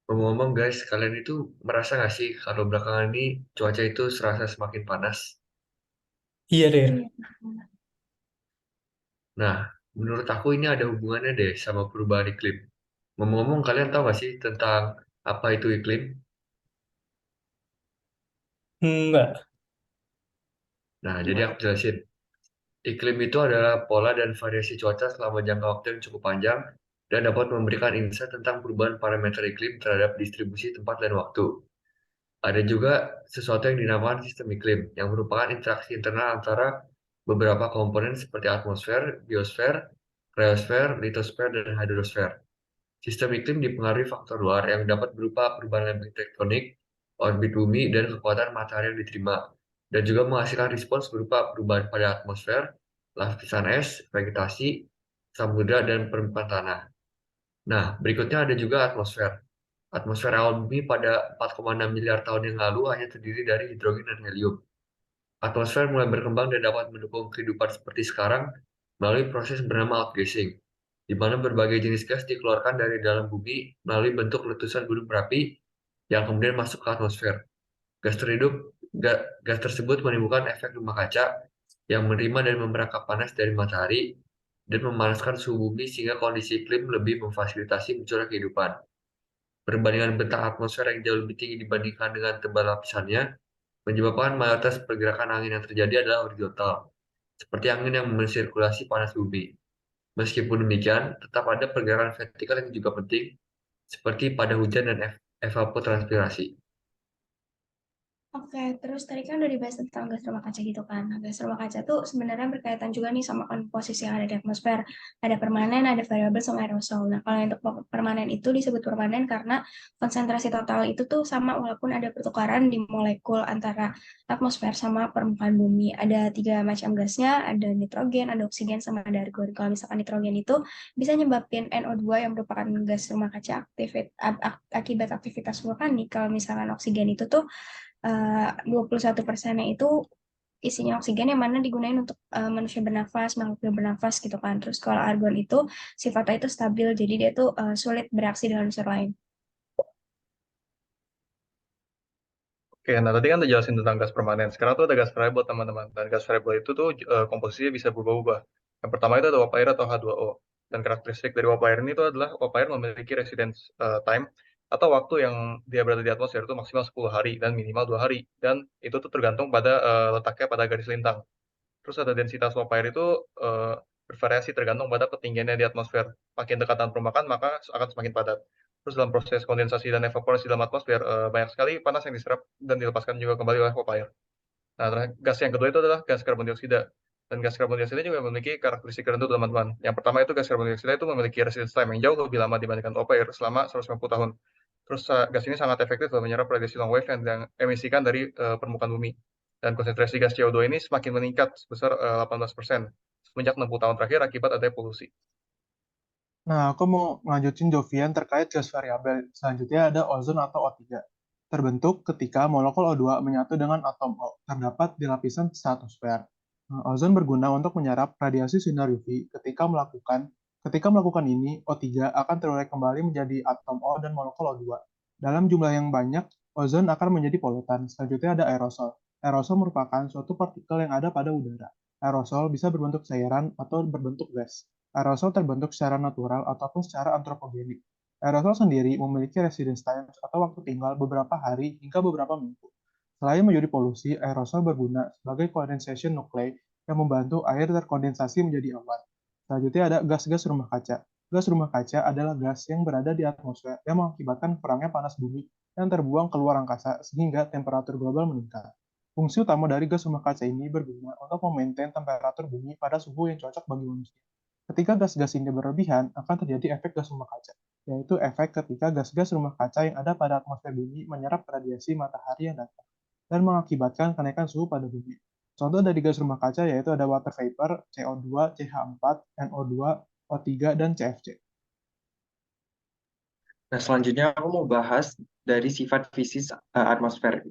Ngomong-ngomong guys, kalian itu merasa nggak sih kalau belakangan ini cuaca itu serasa semakin panas? Iya, Der. Iya. Nah, menurut aku ini ada hubungannya deh sama perubahan iklim. Ngomong-ngomong, kalian tahu nggak sih tentang apa itu iklim? Enggak. Nah, jadi Gimana? aku jelasin. Iklim itu adalah pola dan variasi cuaca selama jangka waktu yang cukup panjang dan dapat memberikan insight tentang perubahan parameter iklim terhadap distribusi tempat dan waktu. Ada juga sesuatu yang dinamakan sistem iklim, yang merupakan interaksi internal antara beberapa komponen seperti atmosfer, biosfer, kriosfer, litosfer, dan hidrosfer. Sistem iklim dipengaruhi faktor luar yang dapat berupa perubahan lempeng tektonik, orbit bumi, dan kekuatan matahari yang diterima, dan juga menghasilkan respons berupa perubahan pada atmosfer, lapisan es, vegetasi, samudra, dan permukaan tanah. Nah, berikutnya ada juga atmosfer. Atmosfer awal bumi pada 4,6 miliar tahun yang lalu hanya terdiri dari hidrogen dan helium. Atmosfer mulai berkembang dan dapat mendukung kehidupan seperti sekarang melalui proses bernama outgassing, di mana berbagai jenis gas dikeluarkan dari dalam bumi melalui bentuk letusan gunung berapi yang kemudian masuk ke atmosfer. Gas terhidup, gas tersebut menimbulkan efek rumah kaca yang menerima dan memerangkap panas dari matahari dan memanaskan suhu bumi sehingga kondisi iklim lebih memfasilitasi munculnya kehidupan. Perbandingan bentang atmosfer yang jauh lebih tinggi dibandingkan dengan tebal lapisannya menyebabkan mayoritas pergerakan angin yang terjadi adalah horizontal, seperti angin yang mensirkulasi panas bumi. Meskipun demikian, tetap ada pergerakan vertikal yang juga penting, seperti pada hujan dan evapotranspirasi. Oke, terus tadi kan udah dibahas tentang gas rumah kaca gitu kan. Nah, gas rumah kaca tuh sebenarnya berkaitan juga nih sama komposisi yang ada di atmosfer. Ada permanen, ada variabel, sama aerosol. Nah, kalau untuk permanen itu disebut permanen karena konsentrasi total itu tuh sama walaupun ada pertukaran di molekul antara atmosfer sama permukaan bumi. Ada tiga macam gasnya, ada nitrogen, ada oksigen, sama ada argon. Kalau misalkan nitrogen itu bisa nyebabin NO2 yang merupakan gas rumah kaca akibat aktivitas vulkanik. Kalau misalkan oksigen itu tuh 21%-nya itu isinya oksigen yang mana digunain untuk manusia bernafas, makhluk hidup bernafas gitu kan. Terus kalau argon itu sifatnya itu stabil, jadi dia tuh sulit bereaksi dengan unsur lain. Oke, nah tadi kan udah jelasin tentang gas permanen. Sekarang tuh ada gas variabel, teman-teman. Dan gas variabel itu tuh komposisinya bisa berubah-ubah. Yang pertama itu ada uap air atau H2O. Dan karakteristik dari uap air ini tuh adalah uap air memiliki residence time atau waktu yang dia berada di atmosfer itu maksimal 10 hari dan minimal 2 hari. Dan itu tuh tergantung pada letaknya pada garis lintang. Terus ada densitas uap air itu eh, bervariasi tergantung pada ketinggiannya di atmosfer. Makin dekat dengan permukaan maka akan semakin padat. Terus dalam proses kondensasi dan evaporasi dalam atmosfer banyak sekali panas yang diserap dan dilepaskan juga kembali oleh uap air. Nah, gas yang kedua itu adalah gas karbon dioksida. Dan gas karbon dioksida juga memiliki karakteristik tertentu, teman-teman. Yang pertama itu gas karbon dioksida itu memiliki residence time yang jauh lebih lama dibandingkan uap air selama 150 tahun. Terus gas ini sangat efektif dalam menyerap radiasi long wave yang emisikan dari permukaan bumi. Dan konsentrasi gas CO2 ini semakin meningkat sebesar 18% semenjak 60 tahun terakhir akibat adanya polusi. Nah, aku mau melanjutin Jovian terkait gas variabel. Selanjutnya ada ozon atau O3. Terbentuk ketika molekul O2 menyatu dengan atom O, terdapat di lapisan stratosfer. Nah, ozon berguna untuk menyerap radiasi sinar UV. Ketika melakukan ini, O3 akan terurai kembali menjadi atom O dan molekul O2. Dalam jumlah yang banyak, ozon akan menjadi polutan. Selanjutnya ada aerosol. Aerosol merupakan suatu partikel yang ada pada udara. Aerosol bisa berbentuk cairan atau berbentuk gas. Aerosol terbentuk secara natural ataupun secara antropogenik. Aerosol sendiri memiliki residence time atau waktu tinggal beberapa hari hingga beberapa minggu. Selain menjadi polusi, aerosol berguna sebagai condensation nuclei yang membantu air terkondensasi menjadi awan. Selanjutnya ada gas-gas rumah kaca. Gas rumah kaca adalah gas yang berada di atmosfer yang mengakibatkan kurangnya panas bumi yang terbuang keluar angkasa sehingga temperatur global meningkat. Fungsi utama dari gas rumah kaca ini berguna untuk memaintain temperatur bumi pada suhu yang cocok bagi manusia. Ketika gas-gas ini berlebihan, akan terjadi efek gas rumah kaca, yaitu efek ketika gas-gas rumah kaca yang ada pada atmosfer bumi menyerap radiasi matahari yang datang dan mengakibatkan kenaikan suhu pada bumi. Contoh dari gas rumah kaca yaitu ada water vapor, CO2, CH4, NO2, O3, dan CFC. Nah, selanjutnya aku mau bahas dari sifat fisik atmosfer.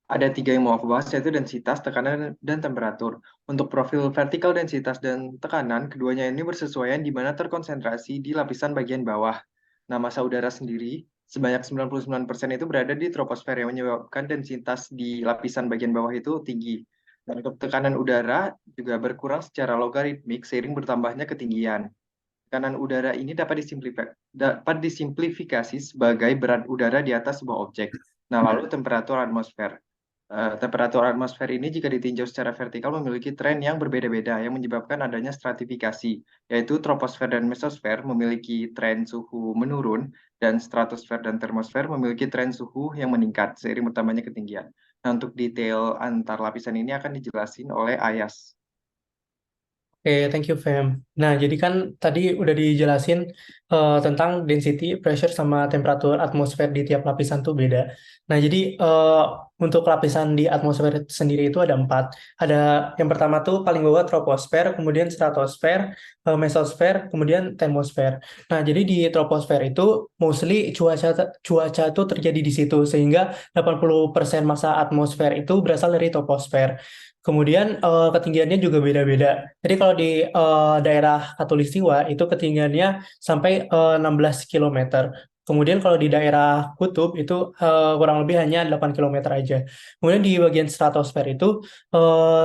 Ada tiga yang mau aku bahas, yaitu densitas, tekanan, dan temperatur. Untuk profil vertikal densitas dan tekanan, keduanya ini bersesuaian di mana terkonsentrasi di lapisan bagian bawah. Nah, massa udara sendiri Sebanyak 99% itu berada di troposfer yang menyebabkan densitas di lapisan bagian bawah itu tinggi. Dan untuk tekanan udara juga berkurang secara logaritmik seiring bertambahnya ketinggian. Tekanan udara ini dapat disimplifikasi sebagai berat udara di atas sebuah objek. Nah, lalu temperatur atmosfer. Temperatur atmosfer ini jika ditinjau secara vertikal memiliki tren yang berbeda-beda yang menyebabkan adanya stratifikasi, yaitu troposfer dan mesosfer memiliki tren suhu menurun dan stratosfer dan termosfer memiliki tren suhu yang meningkat seiring bertambahnya ketinggian. Nah, untuk detail antar lapisan ini akan dijelasin oleh Ayas. Oke, thank you, Fem. Nah, jadi kan tadi udah dijelasin tentang density, pressure, sama temperatur atmosfer di tiap lapisan tuh beda. Nah, jadi untuk lapisan di atmosfer sendiri itu ada 4. Ada yang pertama tuh paling bawah troposfer, kemudian stratosfer, mesosfer, kemudian termosfer. Nah, jadi di troposfer itu mostly cuaca tuh terjadi di situ, sehingga 80% massa atmosfer itu berasal dari troposfer. Kemudian ketinggiannya juga beda-beda. Jadi kalau di daerah Katulistiwa itu ketinggiannya sampai 16 km. Kemudian kalau di daerah Kutub itu kurang lebih hanya 8 km aja. Kemudian di bagian stratosfer itu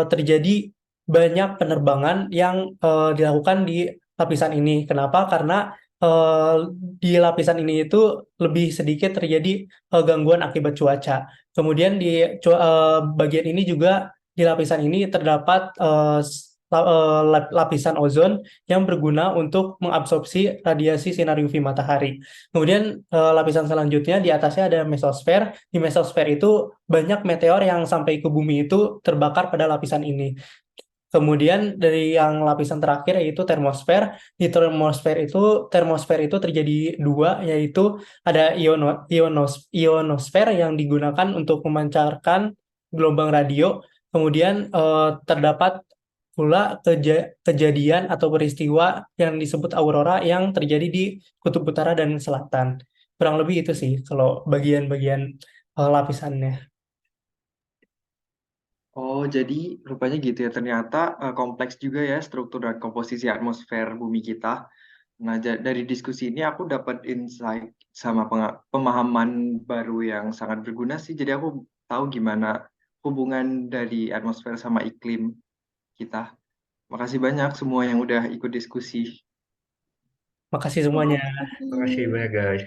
terjadi banyak penerbangan yang dilakukan di lapisan ini. Kenapa? Karena di lapisan ini itu lebih sedikit terjadi gangguan akibat cuaca. Kemudian di bagian ini juga di lapisan ini terdapat lapisan ozon yang berguna untuk mengabsorpsi radiasi sinar UV matahari. Kemudian lapisan selanjutnya di atasnya ada mesosfer. Di mesosfer itu banyak meteor yang sampai ke bumi itu terbakar pada lapisan ini. Kemudian dari yang lapisan terakhir yaitu termosfer. Di termosfer itu terjadi 2, yaitu ada ionosfer yang digunakan untuk memancarkan gelombang radio. Kemudian terdapat pula kejadian atau peristiwa yang disebut aurora yang terjadi di kutub utara dan selatan. Kurang lebih itu sih kalau bagian-bagian lapisannya. Oh, jadi rupanya gitu ya. Ternyata kompleks juga ya struktur dan komposisi atmosfer bumi kita. Nah, dari diskusi ini aku dapat insight sama pemahaman baru yang sangat berguna sih. Jadi aku tahu gimana hubungan dari atmosfer sama iklim kita. Makasih banyak semua yang udah ikut diskusi. Makasih semuanya. Terima kasih banyak guys.